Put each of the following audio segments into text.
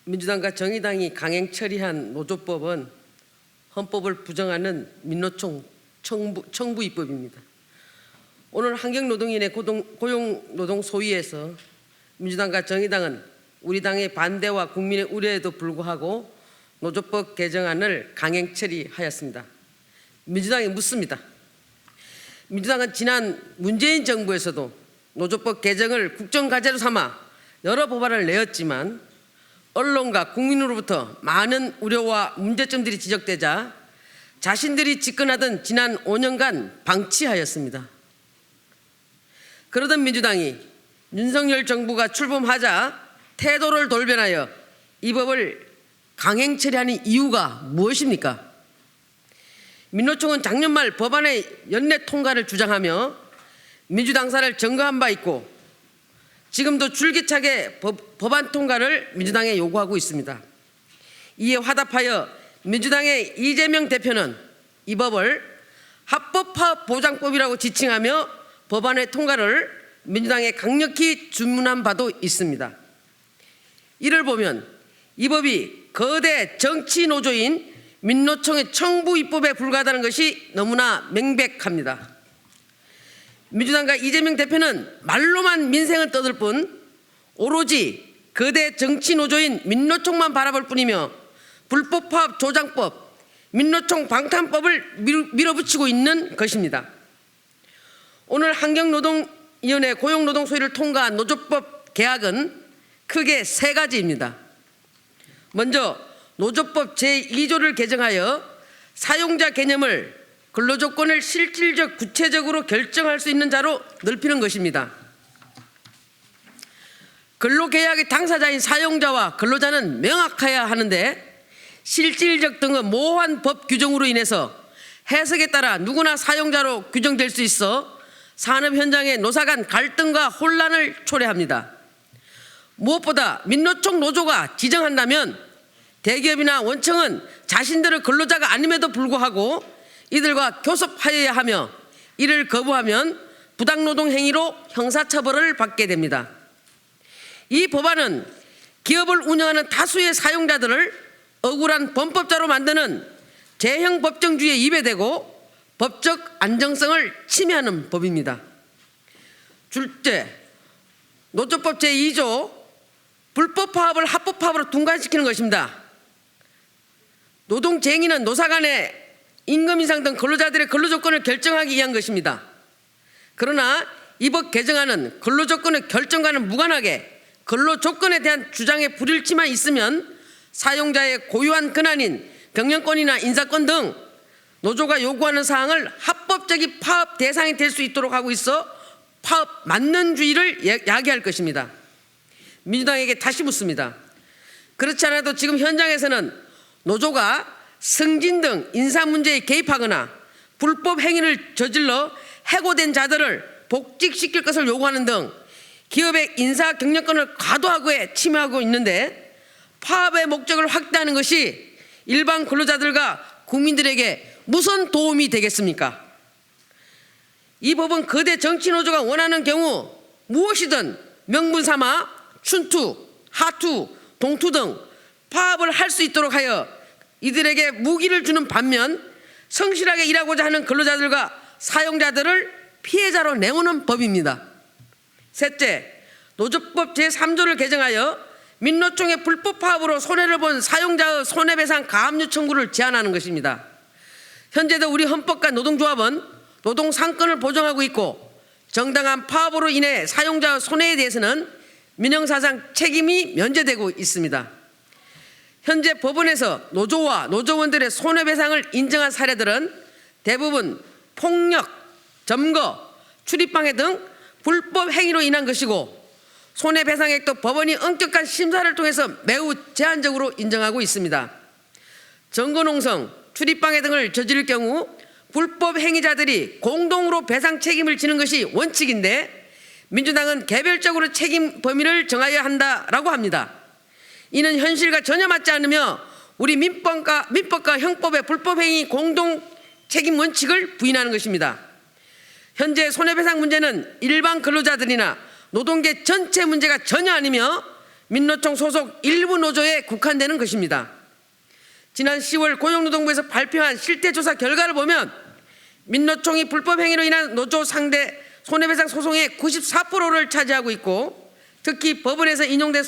민주당과 정의당이 강행 처리한 노조법은 헌법을 부정하는 민노총 청부 입법입니다. 오늘 환경노동인의 고용노동 소위에서 민주당과 정의당은 우리 당의 반대와 국민의 우려에도 불구하고 노조법 개정안을 강행 처리하였습니다. 민주당이 묻습니다. 민주당은 지난 문재인 정부에서도 노조법 개정을 국정과제로 삼아 여러 법안을 내었지만 언론과 국민으로부터 많은 우려와 문제점들이 지적되자 자신들이 집권하던 지난 5년간 방치하였습니다. 그러던 민주당이 윤석열 정부가 출범하자 태도를 돌변하여 이 법을 강행 처리하는 이유가 무엇입니까? 민노총은 작년 말 법안의 연내 통과를 주장하며 민주당사를 증거한 바 있고 지금도 줄기차게 법안 통과를 민주당에 요구하고 있습니다. 이에 화답하여 민주당의 이재명 대표는 이 법을 합법화 보장법이라고 지칭하며 법안의 통과를 민주당에 강력히 주문한 바도 있습니다. 이를 보면 이 법이 거대 정치 노조인 민노총의 청부 입법에 불과하다는 것이 너무나 명백합니다. 민주당과 이재명 대표는 말로만 민생을 떠들 뿐 오로지 거대 정치 노조인 민노총만 바라볼 뿐이며 불법 파업 조장법, 민노총 방탄법을 밀어붙이고 있는 것입니다. 오늘 환경노동위원회 고용노동 소위를 통과한 노조법 개혁은 크게 세 가지입니다. 먼저 노조법 제2조를 개정하여 사용자 개념을 근로조건을 실질적 구체적으로 결정할 수 있는 자로 넓히는 것입니다. 근로계약의 당사자인 사용자와 근로자는 명확해야 하는데 실질적 등의 모호한 법 규정으로 인해서 해석에 따라 누구나 사용자로 규정될 수 있어 산업 현장의 노사 간 갈등과 혼란을 초래합니다. 무엇보다 민노총 노조가 지정한다면 대기업이나 원청은 자신들의 근로자가 아님에도 불구하고 이들과 교섭하여야 하며 이를 거부하면 부당노동 행위로 형사처벌을 받게 됩니다. 이 법안은 기업을 운영하는 다수의 사용자들을 억울한 범법자로 만드는 재형 법정주의에 입에 대고 법적 안정성을 침해하는 법입니다. 둘째, 노조법 제2조 불법 파업을 합법 파업으로 둔간시키는 것입니다. 노동쟁의는 노사 간의 임금 인상 등 근로자들의 근로조건을 결정하기 위한 것입니다. 그러나 이 법 개정안은 근로조건의 결정과는 무관하게 근로조건에 대한 주장의 불일치만 있으면 사용자의 고유한 권한인 경영권이나 인사권 등 노조가 요구하는 사항을 합법적인 파업 대상이 될 수 있도록 하고 있어 파업 만능주의를 야기할 것입니다. 민주당에게 다시 묻습니다. 그렇지 않아도 지금 현장에서는 노조가 승진 등 인사 문제에 개입하거나 불법 행위를 저질러 해고된 자들을 복직시킬 것을 요구하는 등 기업의 인사 경영권을 과도하게 침해하고 있는데 파업의 목적을 확대하는 것이 일반 근로자들과 국민들에게 무슨 도움이 되겠습니까? 이 법은 거대 정치노조가 원하는 경우 무엇이든 명분 삼아 춘투, 하투, 동투 등 파업을 할 수 있도록 하여 이들에게 무기를 주는 반면 성실하게 일하고자 하는 근로자들과 사용자들을 피해자로 내오는 법입니다. 셋째, 노조법 제3조를 개정하여 민노총의 불법 파업으로 손해를 본 사용자의 손해배상 가압류 청구를 제한하는 것입니다. 현재도 우리 헌법과 노동조합은 노동상권을 보장하고 있고 정당한 파업으로 인해 사용자의 손해에 대해서는 민형사상 책임이 면제되고 있습니다. 현재 법원에서 노조와 노조원들의 손해배상을 인정한 사례들은 대부분 폭력, 점거, 출입방해 등 불법 행위로 인한 것이고 손해배상액도 법원이 엄격한 심사를 통해서 매우 제한적으로 인정하고 있습니다. 점거농성, 출입방해 등을 저지를 경우 불법 행위자들이 공동으로 배상 책임을 지는 것이 원칙인데 민주당은 개별적으로 책임 범위를 정하여야 한다라고 합니다. 이는 현실과 전혀 맞지 않으며 우리 민법과 형법의 불법행위 공동 책임 원칙을 부인하는 것입니다. 현재 손해배상 문제는 일반 근로자들이나 노동계 전체 문제가 전혀 아니며 민노총 소속 일부 노조에 국한되는 것입니다. 지난 10월 고용노동부에서 발표한 실태조사 결과를 보면 민노총이 불법 행위로 인한 노조 상대 손해배상 소송의 94%를 차지하고 있고, 특히 법원에서 인용된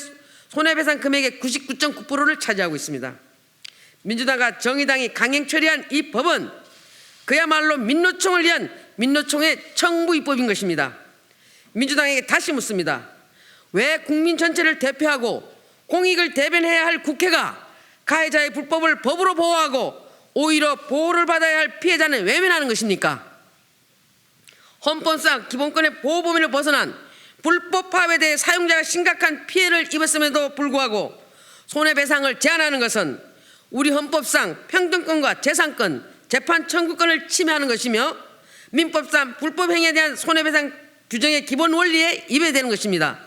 손해배상 금액의 99.9%를 차지하고 있습니다. 민주당과 정의당이 강행 처리한 이 법은 그야말로 민노총을 위한 민노총의 청부 입법인 것입니다. 민주당에게 다시 묻습니다. 왜 국민 전체를 대표하고 공익을 대변해야 할 국회가 가해자의 불법을 법으로 보호하고 오히려 보호를 받아야 할 피해자는 외면하는 것입니까? 헌법상 기본권의 보호 범위를 벗어난 불법 파업에 대해 사용자가 심각한 피해를 입었음에도 불구하고 손해배상을 제한하는 것은 우리 헌법상 평등권과 재산권, 재판 청구권을 침해하는 것이며 민법상 불법 행위에 대한 손해배상 규정의 기본 원리에 위배되는 것입니다.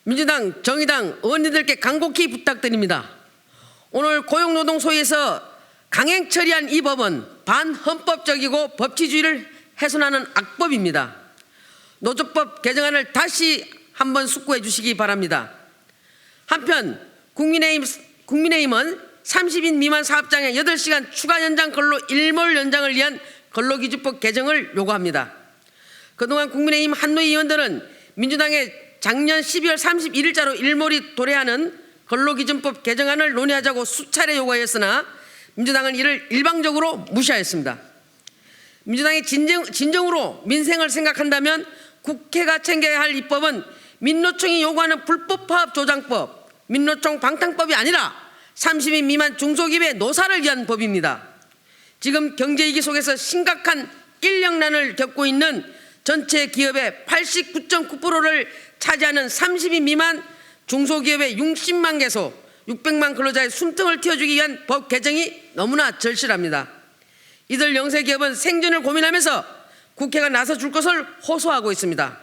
민주당, 정의당 의원님들께 간곡히 부탁드립니다. 오늘 고용노동소위에서 강행 처리한 이 법은 반헌법적이고 법치주의를 훼손하는 악법입니다. 노조법 개정안을 다시 한번 숙고해 주시기 바랍니다. 한편 국민의힘은 30인 미만 사업장의 8시간 추가 연장 근로 일몰 연장을 위한 근로기준법 개정을 요구합니다. 그동안 국민의힘 한노위 의원들은 민주당의 작년 12월 31일자로 일몰이 도래하는 근로기준법 개정안을 논의하자고 수차례 요구하였으나 민주당은 이를 일방적으로 무시하였습니다. 민주당이 진정으로 민생을 생각한다면 국회가 챙겨야 할 입법은 민노총이 요구하는 불법 파업 조장법, 민노총 방탄법이 아니라 30인 미만 중소기업의 노사를 위한 법입니다. 지금 경제위기 속에서 심각한 인력난을 겪고 있는 전체 기업의 89.9%를 차지하는 30인 미만 중소기업의 60만 개소, 600만 근로자의 숨통을 틔워주기 위한 법 개정이 너무나 절실합니다. 이들 영세기업은 생존을 고민하면서 국회가 나서줄 것을 호소하고 있습니다.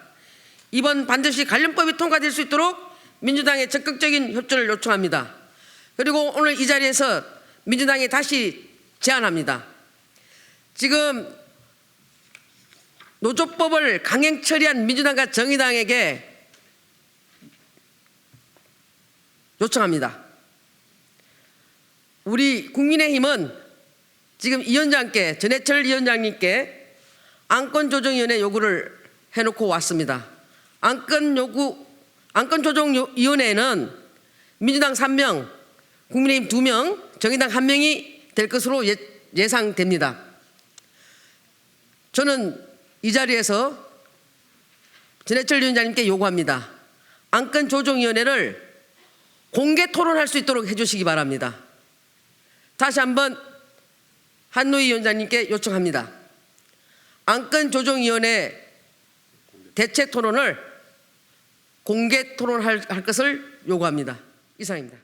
이번 반드시 관련법이 통과될 수 있도록 민주당의 적극적인 협조를 요청합니다. 그리고 오늘 이 자리에서 민주당이 다시 제안합니다. 지금 노조법을 강행 처리한 민주당과 정의당에게 요청합니다. 우리 국민의힘은 지금 위원장께, 전해철 위원장님께 안건조정위원회 요구를 해놓고 왔습니다. 안건조정위원회에는 민주당 3명, 국민의힘 2명, 정의당 1명이 될 것으로 예상됩니다. 저는 이 자리에서 전해철 위원장님께 요구합니다. 안건조정위원회를 공개 토론할 수 있도록 해주시기 바랍니다. 다시 한번 한노희 위원장님께 요청합니다. 안건조정위원회 대책 토론을 공개 토론할 것을 요구합니다. 이상입니다.